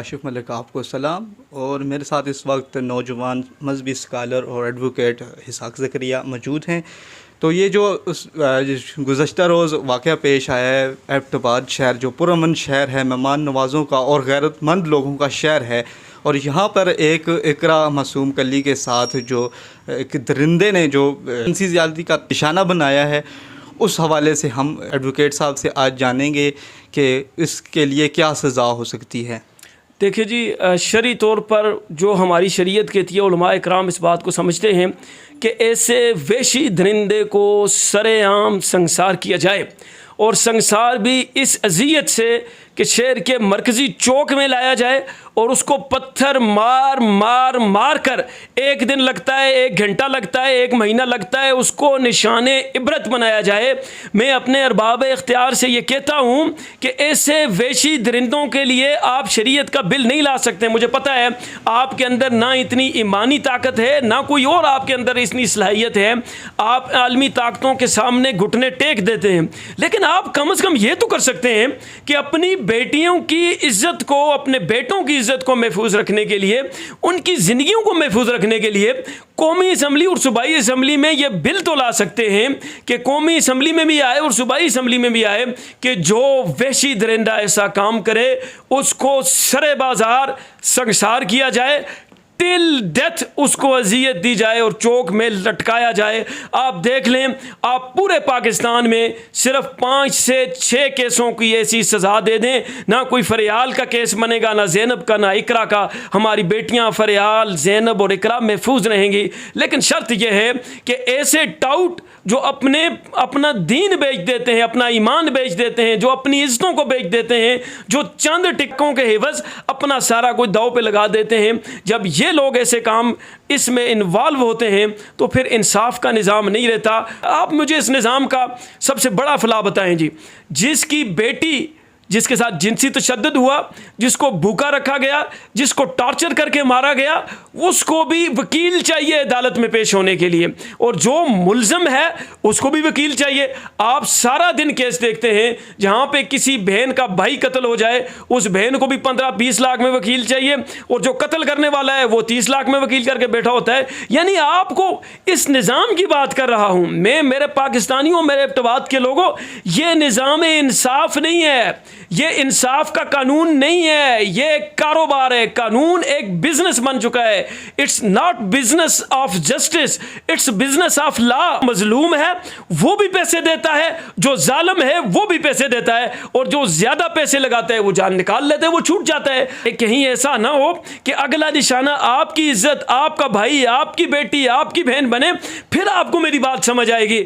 آشف ملک آپ کو سلام، اور میرے ساتھ اس وقت نوجوان مذہبی اسکالر اور ایڈوکیٹ اسحاق زکریا موجود ہیں۔ تو یہ جو گزشتہ روز واقعہ پیش آیا ہے، ایبٹ آباد شہر جو پرامن شہر ہے، مہمان نوازوں کا اور غیرت مند لوگوں کا شہر ہے، اور یہاں پر ایک اقرا معصوم کلی کے ساتھ جو ایک درندے نے جو جنسی زیادتی کا نشانہ بنایا ہے، اس حوالے سے ہم ایڈوکیٹ صاحب سے آج جانیں گے کہ اس کے لیے کیا سزا ہو سکتی ہے۔ دیکھیے جی، شرعی طور پر جو ہماری شریعت کہتی ہے، علماء اکرام اس بات کو سمجھتے ہیں کہ ایسے وحشی درندے کو سر عام سنسار کیا جائے، اور سنسار بھی اس اذیت سے کہ شہر کے مرکزی چوک میں لایا جائے اور اس کو پتھر مار مار مار کر ایک دن لگتا ہے، ایک گھنٹہ لگتا ہے، ایک مہینہ لگتا ہے، اس کو نشان عبرت بنایا جائے۔ میں اپنے ارباب اختیار سے یہ کہتا ہوں کہ ایسے وحشی درندوں کے لیے آپ شریعت کا بل نہیں لا سکتے۔ مجھے پتہ ہے آپ کے اندر نہ اتنی ایمانی طاقت ہے، نہ کوئی اور آپ کے اندر اتنی صلاحیت ہے، آپ عالمی طاقتوں کے سامنے گھٹنے ٹیک دیتے ہیں، لیکن آپ کم از کم یہ تو کر سکتے ہیں کہ اپنی بیٹیوں کی عزت کو، اپنے بیٹوں کی عزت کو محفوظ رکھنے کے لیے، ان کی زندگیوں کو محفوظ رکھنے کے لیے قومی اسمبلی اور صوبائی اسمبلی میں یہ بل تو لا سکتے ہیں کہ قومی اسمبلی میں بھی آئے اور صوبائی اسمبلی میں بھی آئے کہ جو وحشی درندہ ایسا کام کرے اس کو سرے بازار سنسار کیا جائے، ٹل ڈیتھ اس کو اذیت دی جائے اور چوک میں لٹکایا جائے۔ آپ دیکھ لیں، آپ پورے پاکستان میں صرف 5 سے 6 کیسوں کی ایسی سزا دے دیں، نہ کوئی فریال کا کیس بنے گا، نہ زینب کا، نہ اقرا کا۔ ہماری بیٹیاں فریال، زینب اور اقرا محفوظ رہیں گی، لیکن شرط یہ ہے کہ ایسے ٹاؤٹ جو اپنا دین بیچ دیتے ہیں، اپنا ایمان بیچ دیتے ہیں، جو اپنی عزتوں کو بیچ دیتے ہیں، جو چند ٹکوں کے عوض اپنا سارا کوئی داؤ پہ لگا دیتے ہیں، جب یہ لوگ ایسے کام اس میں انوالو ہوتے ہیں تو پھر انصاف کا نظام نہیں رہتا۔ آپ مجھے اس نظام کا سب سے بڑا فلاح بتائیں جی، جس کی بیٹی جس کے ساتھ جنسی تشدد ہوا، جس کو بھوکا رکھا گیا، جس کو ٹارچر کر کے مارا گیا، اس کو بھی وکیل چاہیے عدالت میں پیش ہونے کے لیے، اور جو ملزم ہے اس کو بھی وکیل چاہیے۔ آپ سارا دن کیس دیکھتے ہیں جہاں پہ کسی بہن کا بھائی قتل ہو جائے، اس بہن کو بھی 15-20 لاکھ میں وکیل چاہیے، اور جو قتل کرنے والا ہے وہ 30 لاکھ میں وکیل کر کے بیٹھا ہوتا ہے۔ یعنی آپ کو اس نظام کی بات کر رہا ہوں میں، میرے پاکستانیوں، میرے ایبٹ آباد کے لوگوں، یہ نظام انصاف نہیں ہے، یہ انصاف کا قانون نہیں ہے، یہ ایک کاروبار ہے۔ قانون ایک بزنس بن چکا ہے۔ It's not business of justice, it's business of law. مظلوم ہے وہ بھی پیسے دیتا ہے، جو ظالم ہے وہ بھی پیسے دیتا ہے، اور جو زیادہ پیسے لگاتا ہے وہ جان نکال لیتا ہے، وہ چھوٹ جاتا ہے۔ کہیں ایسا نہ ہو کہ اگلا نشانہ آپ کی عزت، آپ کا بھائی، آپ کی بیٹی، آپ کی بہن بنے، پھر آپ کو میری بات سمجھ آئے گی۔